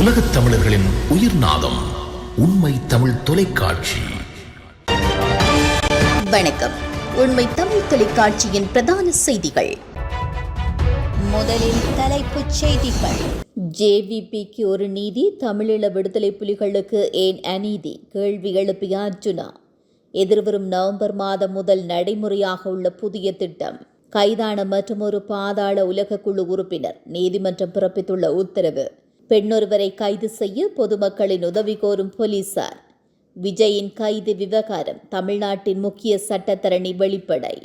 உலகத் தமிழர்களின் உயிர்நாதம் உண்மை தமிழ் தொலைக்காட்சி. வணக்கம். உண்மை தமிழ் தொலைக்காட்சியின் பிரதான செய்திகள். முதலில் தலைப்புச் செய்திகள். ஜேவிபிக்கு ஒரு நீதி, தமிழீழ விடுதலை புலிகளுக்கு ஏன் அநீதி? கேள்வி எழுப்பிய அர்ஜுனா. எதிர்வரும் நவம்பர் மாதம் முதல் நடைமுறையாக உள்ள புதிய திட்டம். கைதான மற்றொரு பாதாள உலக குழு உறுப்பினர். நீதிமன்றம் பிறப்பித்துள்ள உத்தரவு. பெண்ணொருவரை கைது செய்ய பொதுமக்களின் உதவி கோரும் போலீசார். விஜயின் கைது விவகாரம். தமிழ்நாட்டின் முக்கிய சட்டத்தரணி வெளிப்படை.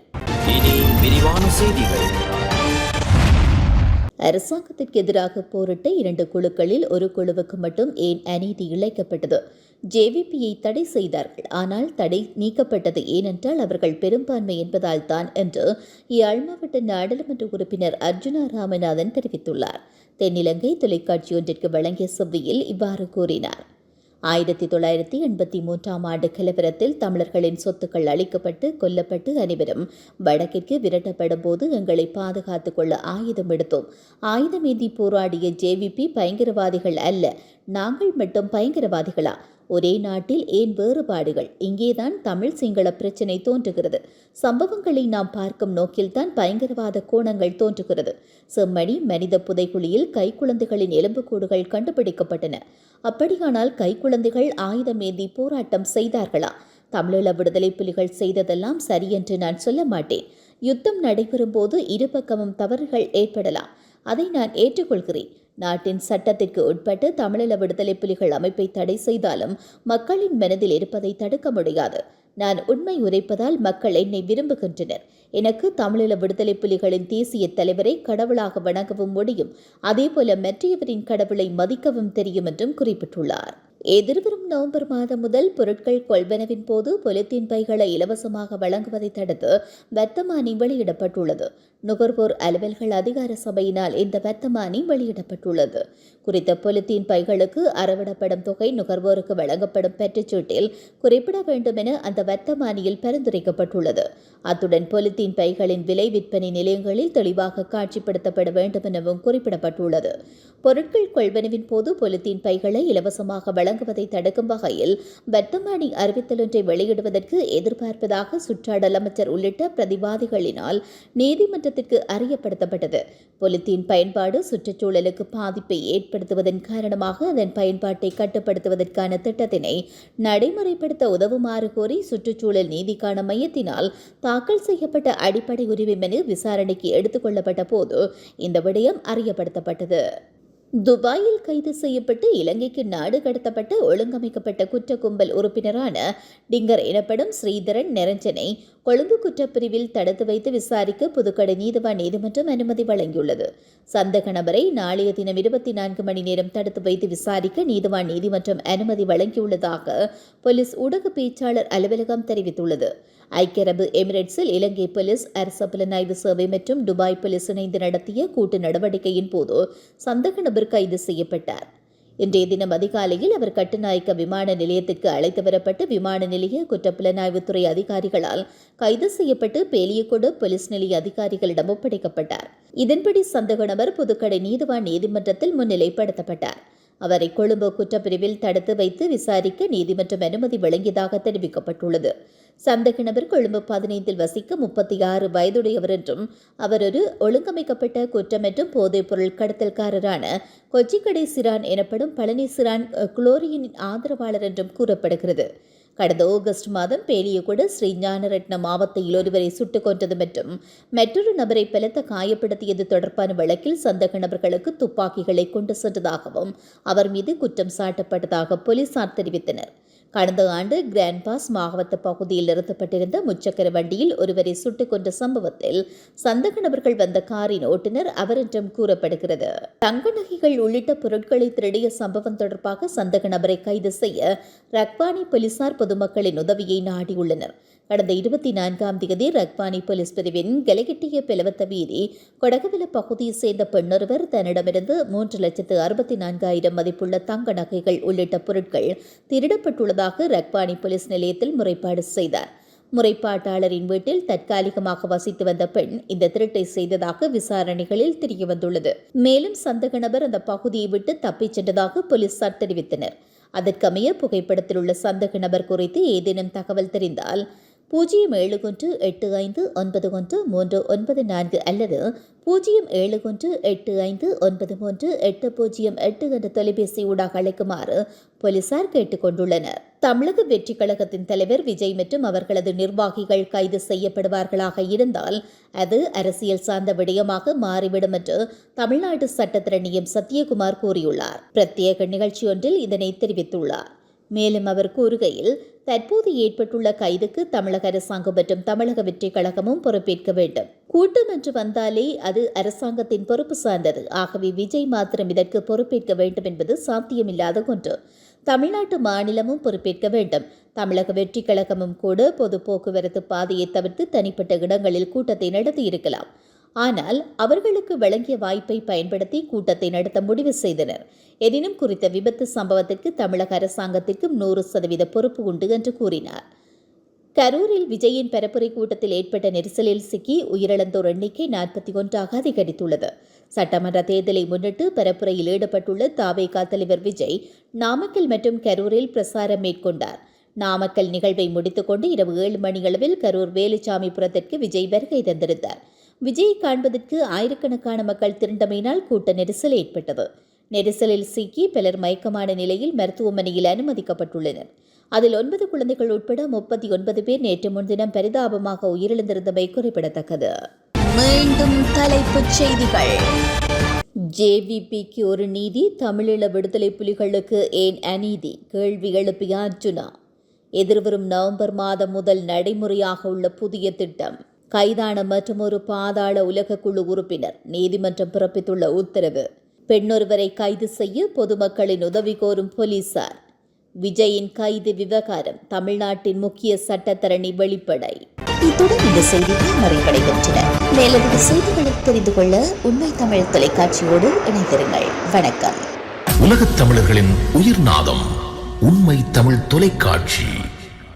அரசாங்கத்திற்கு எதிராக போரிட்ட 2 குழுக்களில் ஒரு குழுவுக்கு மட்டும் ஏன் அநீதி இழைக்கப்பட்டது? ஜேவிபியை தடை செய்தார்கள், ஆனால் தடை நீக்கப்பட்டது ஏனென்றால் அவர்கள் பெரும்பான்மை என்பதால் தான் என்று யாழ் மாவட்ட நாடாளுமன்ற உறுப்பினர் அர்ஜுனா ராமநாதன் தெரிவித்துள்ளார். தென்னிலங்கை தொலைக்காட்சி ஒன்றிற்கு வழங்கிய செவ்வியில் இவ்வாறு கூறினார். 1983 ஆண்டு கலவரத்தில் தமிழர்களின் சொத்துக்கள் அளிக்கப்பட்டு கொல்லப்பட்டு அனைவரும் வடக்கிற்கு விரட்டப்படும் போது எங்களை பாதுகாத்துக் கொள்ள ஆயுதம் எடுத்தோம். ஆயுதமேந்தி போராடிய ஜேவிபி பயங்கரவாதிகள் அல்ல. நாங்கள் மட்டும் பயங்கரவாதிகளா? ஒரே நாட்டில் ஏன் வேறுபாடுகள்? இங்கேதான் தமிழ் சிங்கள பிரச்சினை தோன்றுகிறது. சம்பவங்களை நாம் பார்க்கும் நோக்கில்தான் பயங்கரவாத கோணங்கள் தோன்றுகிறது. செம்மணி மனித புதைக்குழியில் கைக்குழந்தைகளின் எலும்புக்கூடுகள் கண்டுபிடிக்கப்பட்டன. அப்படியானால் கைக்குழந்தைகள் ஆயுதமேந்தி போராட்டம் செய்தார்களா? தமிழீழ விடுதலை புலிகள் செய்ததெல்லாம் சரியென்று நான் சொல்ல மாட்டேன். யுத்தம் நடைபெறும் போது இருபக்கமும் தவறுகள் ஏற்படலாம். அதை நான் ஏற்றுக்கொள்கிறேன். நாட்டின் சட்டத்திற்கு உட்பட்டு தமிழீழ விடுதலை புலிகள் அமைப்பை தடை செய்தாலும் மக்களின் மனதில் இருப்பதை தடுக்க முடியாது. நான் உண்மை உரைப்பதால் மக்கள் என்னை விரும்புகின்றனர். எனக்கு தமிழீழ விடுதலை புலிகளின் தேசிய தலைவரை கடவுளாக வணங்கவும் முடியும். அதேபோல மற்றையவரின் கடவுளை மதிக்கவும் தெரியும் என்றும் குறிப்பிட்டுள்ளார். எதிர்வரும் நவம்பர் மாதம் முதல் பொருட்கள் கொள்வனவின் போது பொலித்தீன் பைகளை இலவசமாக வழங்குவதை தடுத்து வர்த்தமானி வெளியிடப்பட்டுள்ளது. நுகர்வோர் அலுவல்கள் அதிகார சபையினால் இந்த வர்த்தமானி வெளியிடப்பட்டுள்ளது. குறித்த பொலித்தீன் பைகளுக்கு அறவிடப்படும் தொகை நுகர்வோருக்கு வழங்கப்படும் பெற்றுச்சீட்டில் குறிப்பிட வேண்டும் என அந்த வர்த்தமானியில் பரிந்துரைக்கப்பட்டுள்ளது. அத்துடன் பொலித்தீன் பைகளின் விலை விற்பனை நிலையங்களில் தெளிவாக காட்சிப்படுத்தப்பட வேண்டும் எனவும் குறிப்பிடப்பட்டுள்ளது. பொருட்கள் கொள்வனவின் போது பொலித்தீன் பைகளை இலவசமாக வழங்குவதை தடுக்கும் வகையில் வர்த்தமானி அறிவித்தல் ஒன்றை வெளியிடுவதற்கு எதிர்பார்ப்பதாக சுற்றாடல் அமைச்சர் உள்ளிட்ட பிரதிவாதிகளினால் நீதிமன்றத்திற்கு அறியப்படுத்தப்பட்டது. பொலித்தீன் பயன்பாடு சுற்றுச்சூழலுக்கு பாதிப்பை ஏற்படுத்துவதன் காரணமாக அதன் பயன்பாட்டை கட்டுப்படுத்துவதற்கான திட்டத்தினை நடைமுறைப்படுத்த உதவுமாறு கோரி சுற்றுச்சூழல் நீதிக்கான மையத்தினால் தாக்கல் செய்யப்பட்ட அடிப்படை உரிமை மனு விசாரணைக்கு எடுத்துக் கொள்ளப்பட்ட போது இந்த விடயம் அறியப்படுத்தப்பட்டது. துபாயில் கைது செய்யப்பட்டு இலங்கைக்கு நாடு கடத்தப்பட்ட ஒழுங்கமைக்கப்பட்ட குற்ற கும்பல் உறுப்பினரான டிங்கர் எனப்படும் ஸ்ரீதரன் நிரஞ்சனை கொழும்பு குற்றப்பிரிவில் தடுத்து வைத்து விசாரிக்க புதுக்கடை நீதிவான் நீதிமன்றம் அனுமதி வழங்கியுள்ளது. சந்தக நபரை நாளைய தினம் 24 மணி நேரம் தடுத்து வைத்து விசாரிக்க நீதிவான் நீதிமன்றம் அனுமதி வழங்கியுள்ளதாக போலீஸ் ஊடக பேச்சாளர் அலுவலகம் தெரிவித்துள்ளது. ஐக்கிய அரபு எமிரேட்ஸில் இலங்கை போலீஸ், அரச புலனாய்வு சேவை மற்றும் துபாய் போலீஸ் இணைந்து நடத்திய கூட்டு நடவடிக்கையின் போது சந்தக நபர் கைது செய்யப்பட்டார். இன்றைய தினம் அதிகாலையில் அவர் கட்டுநாயக்க விமான நிலையத்திற்கு அழைத்து வரப்பட்டு விமான நிலைய குற்றப்புலனாய்வுத்துறை அதிகாரிகளால் கைது செய்யப்பட்டு பேலியகொடு போலீஸ் நிலைய அதிகாரிகளிடம் ஒப்படைக்கப்பட்டார். இதன்படி சந்தக நபர் புதுக்கடை நீதிவான் நீதிமன்றத்தில் முன்னிலைப்படுத்தப்பட்டார். அவரை கொழும்பு குற்றப்பிரிவில் தடுத்து வைத்து விசாரிக்க நீதிமன்றம் அனுமதி வழங்கியதாக தெரிவிக்கப்பட்டுள்ளது. சந்தக நபர் கொழும்பு 15 வசிக்க 36 வயதுடையவர் என்றும் அவர் ஒரு ஒழுங்கமைக்கப்பட்ட குற்றம் மற்றும் போதைப் பொருள் கடத்தல்காரரான கொச்சிக்கடை சிரான் எனப்படும் பழனி சிரான் குளோரியின் ஆதரவாளர் என்றும் கூறப்படுகிறது. கடந்த ஆகஸ்ட் மாதம் பேலியகொட ஸ்ரீ ஞானரட்ன மாவட்டத்தில் ஒருவரை சுட்டுக் கொன்றது மற்றும் மற்றொரு நபரை பலத்த காயப்படுத்தியது தொடர்பான வழக்கில் சந்தக நபர்களுக்கு துப்பாக்கிகளை கொண்டு சென்றதாகவும் அவர் மீது குற்றம் சாட்டப்பட்டதாக போலீசார் தெரிவித்தனர். கடந்த ஆண்டு கிராண்ட் பாஸ் மாவட்ட பகுதியில் நிறுத்தப்பட்டிருந்த முச்சக்கர வண்டியில் ஒருவரை சுட்டுக் கொன்ற சம்பவத்தில் சந்தக நபர்கள் வந்த காரின் ஓட்டுநர் அவர் என்றும் கூறப்படுகிறது. தங்க நகைகள் உள்ளிட்ட பொருட்களை திருடிய சம்பவம் தொடர்பாக சந்தக நபரை கைது செய்ய ரக்வானி போலீசார் பொதுமக்களின் உதவியை நாடியுள்ளனர். கடந்த 24ஆம் தேதி ரக்வானி போலீஸ் பிரிவின் கெலகிட்டிய பெலவத்த வீதி கொடகவில பகுதியை சேர்ந்த பெண்ணொருவர் தன்னிடமிருந்து 3,64,000 மதிப்புள்ள தங்க நகைகள் உள்ளிட்ட பொருட்கள் திருடப்பட்டுள்ளதாக ரக்வானி போலீஸ் நிலையத்தில் முறைப்பாடு செய்தார். முறைப்பாட்டாளரின் வீட்டில் தற்காலிகமாக வசித்து வந்த பெண் இந்த திருட்டை செய்ததாக விசாரணைகளில் தெரியவந்துள்ளது. மேலும் சந்தேக நபர் அந்த பகுதியை விட்டு தப்பிச் சென்றதாக போலீசார் தெரிவித்தனர். அதற்கமைய புகைப்படத்தில் உள்ள சந்தேக நபர் குறித்து ஏதேனும் தகவல் தெரிந்தால் 0718919394 அல்லது 0718593808 என்ற தொலைபேசி ஊடாக அழைக்குமாறு போலீசார் கேட்டுக் கொண்டுள்ளனர். தமிழக வெற்றி கழகத்தின் தலைவர் விஜய் மற்றும் அவர்களது நிர்வாகிகள் கைது செய்யப்படுவார்களாக இருந்தால் அது அரசியல் சார்ந்த விடயமாக மாறிவிடும் என்று தமிழ்நாடு சட்டத்திரணியம் சத்யகுமார் கூறியுள்ளார். பிரத்யேக நிகழ்ச்சி ஒன்றில் இதனை தெரிவித்துள்ளார். மேலும் அவர் கூறுகையில், தற்போது ஏற்பட்டுள்ள கைதுக்கு தமிழக அரசாங்கம் மற்றும் தமிழக வெற்றி கழகமும் பொறுப்பேற்க வேண்டும். கூட்டம் என்று வந்தாலே அது அரசாங்கத்தின் பொறுப்பு சார்ந்தது. ஆகவே விஜய் மாத்திரம் இதற்கு பொறுப்பேற்க வேண்டும் என்பது சாத்தியமில்லாத ஒன்று. தமிழ்நாட்டு மாநிலமும் பொறுப்பேற்க வேண்டும். தமிழக வெற்றி கழகமும் கூட பொது போக்குவரத்து பாதையை தவிர்த்து தனிப்பட்ட இடங்களில் கூட்டத்தை நடத்தியிருக்கலாம். ஆனால் அவர்களுக்கு வழங்கிய வாய்ப்பை பயன்படுத்தி கூட்டத்தை நடத்த முடிவு செய்தனர். எனினும் குறித்த விபத்து சம்பவத்திற்கு தமிழக அரசாங்கத்திற்கு 100% பொறுப்பு உண்டு என்று கூறினார். கரூரில் விஜயின் பரப்புரை கூட்டத்தில் ஏற்பட்ட நெரிசலில் சிக்கி உயிரிழந்தோர் எண்ணிக்கை 41ஆக அதிகரித்துள்ளது. சட்டமன்ற தேர்தலை முன்னிட்டு பரப்புரையில் ஈடுபட்டுள்ள தாவேகா தலைவர் விஜய் நாமக்கல் மற்றும் கரூரில் பிரசாரம் மேற்கொண்டார். நாமக்கல் நிகழ்வை முடித்துக்கொண்டு இரவு 7 மணியளவில் கரூர் வேலுச்சாமிபுரத்திற்கு விஜய் வருகை தந்திருந்தார். விஜயை காண்பதற்கு ஆயிரக்கணக்கான மக்கள் திரண்டமையினால் கூட்ட நெரிசல் ஏற்பட்டது. நெரிசலில் சிக்கி பலர் மயக்கமான நிலையில் மருத்துவமனையில் அனுமதிக்கப்பட்டுள்ளனர். அதில் 9 குழந்தைகள் உட்பட 39 பேர் நேற்று முன்தினம் பரிதாபமாக உயிரிழந்திருந்தமை குறிப்பிடத்தக்கது. மீண்டும் தலைப்புச் செய்திகள். ஜேவிபிக்கு ஒரு நீதி, தமிழீழ விடுதலை புலிகளுக்கு ஏன் அநீதி? கேள்வி எழுப்பிய அர்ஜுனா. எதிர்வரும் நவம்பர் மாதம் முதல் நடைமுறையாக உள்ள புதிய திட்டம். கைதான மற்றொரு பாதாள உலக குழு உறுப்பினர். நீதிமன்றம் பிறப்பித்துள்ள உத்தரவு. பெண்ணொருவரை கைது செய்ய பொதுமக்களின் உதவி கோரும் போலீசார். விஜயின் கைது விவகாரம். தமிழ்நாட்டின் முக்கிய சட்டத்தரணி வெளிப்படை. இத்துடன் இந்த செய்திகள் நிறைவடைகின்றன. மேலதிக செய்திகளை தெரிந்து கொள்ள உண்மை தமிழ் தொலைக்காட்சியோடு இணைந்திருங்கள். வணக்கம். உலகத் தமிழர்களின் உயிர்நாதம் உண்மை தமிழ் தொலைக்காட்சி.